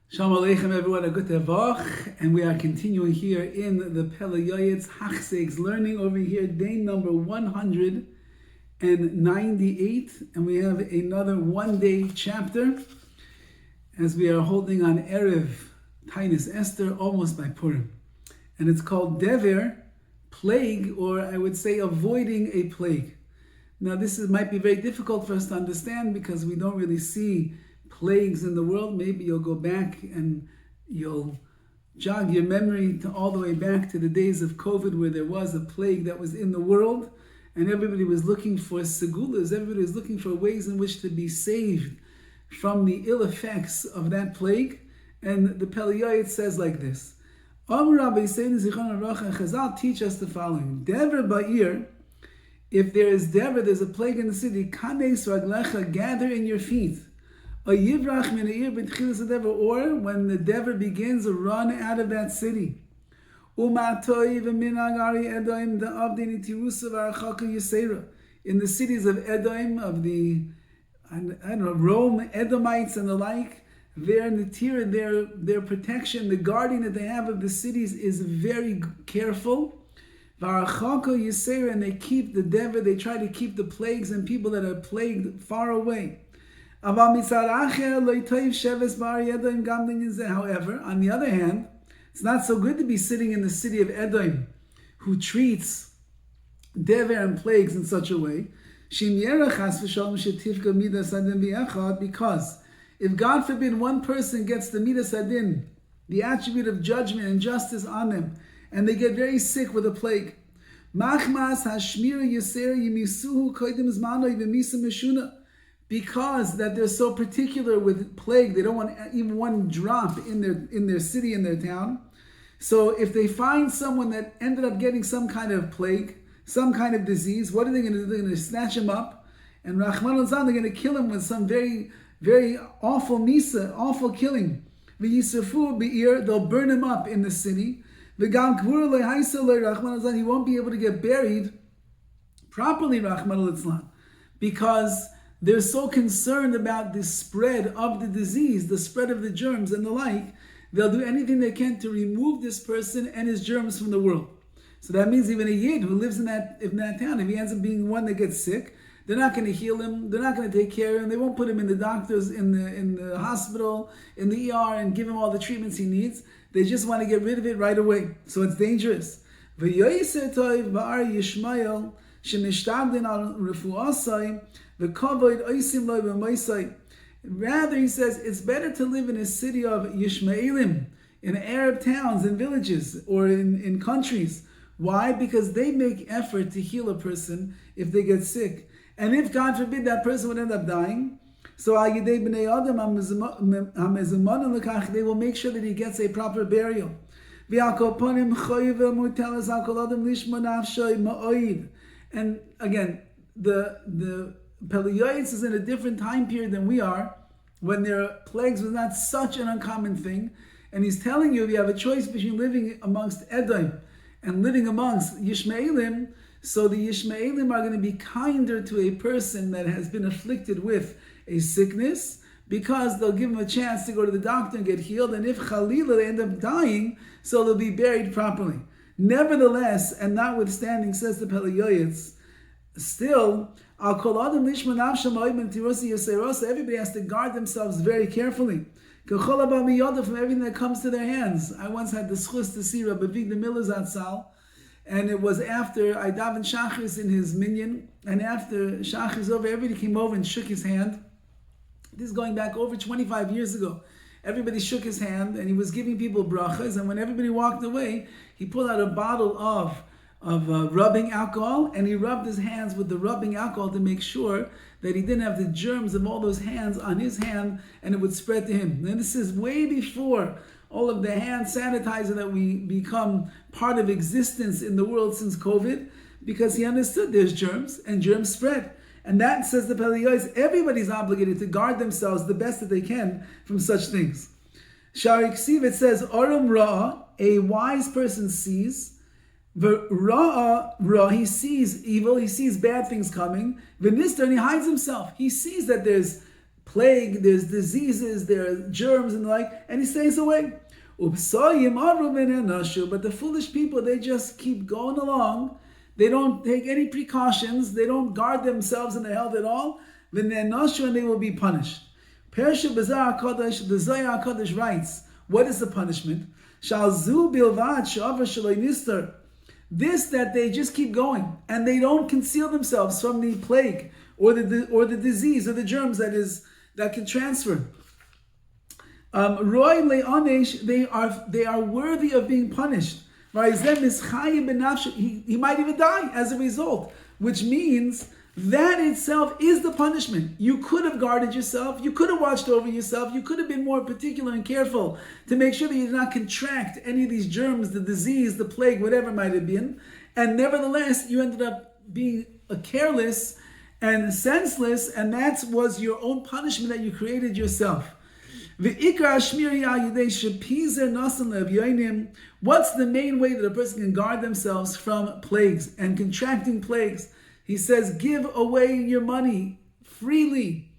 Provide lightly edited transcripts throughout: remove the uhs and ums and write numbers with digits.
Shalom Aleichem, everyone. A good Tevach, and we are continuing here in the Pele Yoetz Hachsegs, learning over here day number 198, and we have another one-day chapter as we are holding on Erev Tainis Esther, almost by Purim, and it's called Dever, plague, or I would say avoiding a plague. Now this might be very difficult for us to understand because we don't really see plagues in the world. Maybe you'll go back and you'll jog your memory to all the way back to the days of COVID, where there was a plague that was in the world and everybody was looking for segulas, everybody was looking for ways in which to be saved from the ill effects of that plague. And the Pele Yoetz says like this: Rabbi Chazal teach us the following: Dever ba'ir, if there is Dever, there's a plague in the city, kanes raglecha, gather in your feet. Or when the Dever begins, run out of that city. In the cities of Edom, of the Rome, Edomites and the like, their protection, the guarding that they have of the cities is very careful. And they keep the Dever, they try to keep the plagues and people that are plagued far away. However, on the other hand, it's not so good to be sitting in the city of Edom, who treats Dever and plagues in such a way, because if God forbid one person gets the midas adin, the attribute of judgment and justice on them, and they get very sick with a plague, because that they're so particular with plague, they don't want even one drop in their city, in their town. So if they find someone that ended up getting some kind of plague, some kind of disease, what are they going to do? They're going to snatch him up, and Rahman al-Zan, they're going to kill him with some very, very awful misa, awful killing. They'll burn him up in the city. He won't be able to get buried properly, Rahman al-Zan, because they're so concerned about the spread of the disease, the spread of the germs and the like. They'll do anything they can to remove this person and his germs from the world. So that means even a yid who lives in that town, if he ends up being one that gets sick, they're not going to heal him, they're not going to take care of him, they won't put him in the doctors, in the hospital, in the ER, and give him all the treatments he needs. They just want to get rid of it right away. So it's dangerous. Rather, he says, it's better to live in a city of Yishmaelim, in Arab towns and villages, or in countries. Why? Because they make effort to heal a person if they get sick. And if, God forbid, that person would end up dying, so they will make sure that he gets a proper burial. And again, the Pele Yoetz is in a different time period than we are, when their plagues was not such an uncommon thing. And he's telling you, if you have a choice between living amongst Edom and living amongst Yishmaelim, so the Yishmaelim are going to be kinder to a person that has been afflicted with a sickness, because they'll give him a chance to go to the doctor and get healed. And if Khalila, they end up dying, so they'll be buried properly. Nevertheless, and notwithstanding, says the Pele Yoetz, still, everybody has to guard themselves very carefully from everything that comes to their hands. I once had the schus to see Rabbi the Miller Zatzal, and it was after I davened Shachris in his minyan, and after Shachris over, everybody came over and shook his hand. This is going back over 25 years ago. Everybody shook his hand, and he was giving people brachas, and when everybody walked away, he pulled out a bottle of rubbing alcohol, and he rubbed his hands with the rubbing alcohol to make sure that he didn't have the germs of all those hands on his hand and it would spread to him. And this is way before all of the hand sanitizer that we become part of existence in the world since COVID, because he understood there's germs and germs spread. And that, says the Pele Yoetz, everybody's obligated to guard themselves the best that they can from such things. Shari Ksiv, it says, Oram Ra, a wise person sees, he sees evil, he sees bad things coming. V'nistar, and he hides himself. He sees that there's plague, there's diseases, there are germs and the like, and he stays away. But the foolish people, they just keep going along. They don't take any precautions. They don't guard themselves and their health at all. And they will be punished. Parsha Bazar HaKadosh, the Zohar HaKadosh writes, what is the punishment? This, that they just keep going and they don't conceal themselves from the plague or the disease or the germs that can transfer. Roy le'onesh, they are worthy of being punished. He might even die as a result, which means that itself is the punishment. You could have guarded yourself, you could have watched over yourself, you could have been more particular and careful to make sure that you did not contract any of these germs, the disease, the plague, whatever it might have been, and nevertheless you ended up being careless and senseless, and that was your own punishment that you created yourself. What's the main way that a person can guard themselves from plagues and contracting plagues? He says, give away your money freely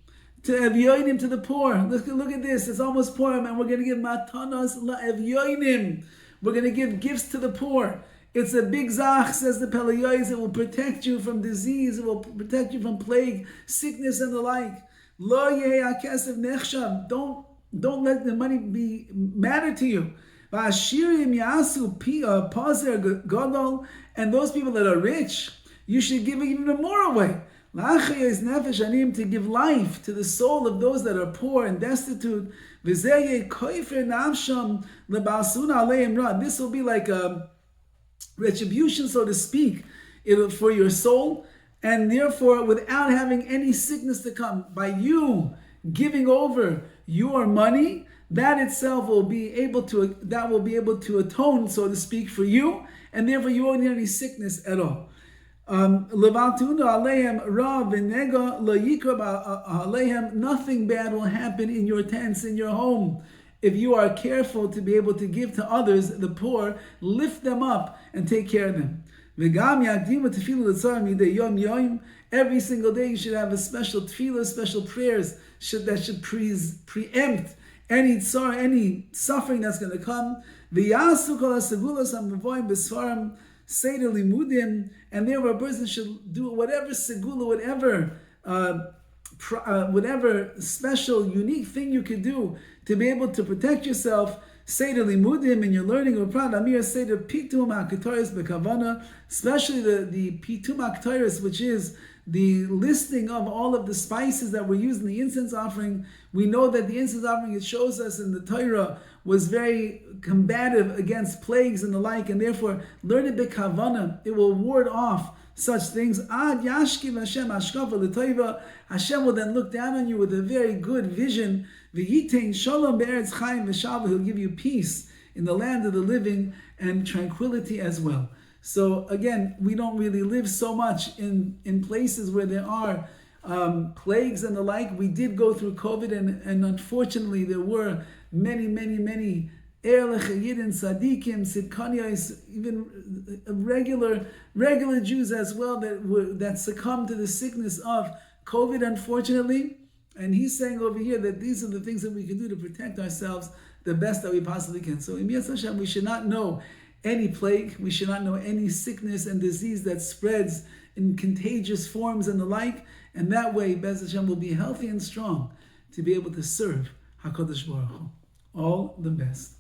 to evyoinim, to the poor. Look at this. It's almost Purim, and we're going to give matanos la'evyoinim. We're going to give gifts to the poor. It's a big zach, says the Pele Yoetz. It will protect you from disease. It will protect you from plague, sickness, and the like. Lo yeh kesef nechshav. Don't let the money matter to you. V'ashirim yasu pazer gadol. And those people that are rich, you should give even more away. To give life to the soul of those that are poor and destitute. This will be like a retribution, so to speak, for your soul. And therefore, without having any sickness to come, by you giving over your money, that itself will be able to atone, so to speak, for you. And therefore, you won't need any sickness at all. Nothing bad will happen in your tents, in your home, if you are careful to be able to give to others, the poor, lift them up and take care of them. Every single day you should have a special tefillah, special prayers that should preempt any tzar, any suffering that's going to come. Seder limudim, and therefore a person should do whatever segula, whatever special, unique thing you could do to be able to protect yourself. Seder limudim, and you're learning or proud amir seder pitum hakatoris bekavana, especially the pitum hakatoris, which is the listing of all of the spices that were used in the incense offering. We know that the incense offering, it shows us in the Torah, was very combative against plagues and the like, and therefore learn it bekavana. It will ward off such things. Ad yashkiv Hashem ashkafa l'toiva. Hashem will then look down on you with a very good vision. V'yitein shalom be'eretz chaim v'shalva. He'll give you peace in the land of the living and tranquility as well. So again, we don't really live so much in places where there are plagues and the like. We did go through COVID, and unfortunately there were many Erlich Yidin, Sadikim, Sidkanyos, even regular Jews as well that succumbed to the sickness of COVID, unfortunately. And he's saying over here that these are the things that we can do to protect ourselves the best that we possibly can. So in Yetz Hashem, we should not know any plague, we should not know any sickness and disease that spreads in contagious forms and the like. And that way, Bez Hashem will be healthy and strong to be able to serve HaKadosh Baruch Hu. All the best.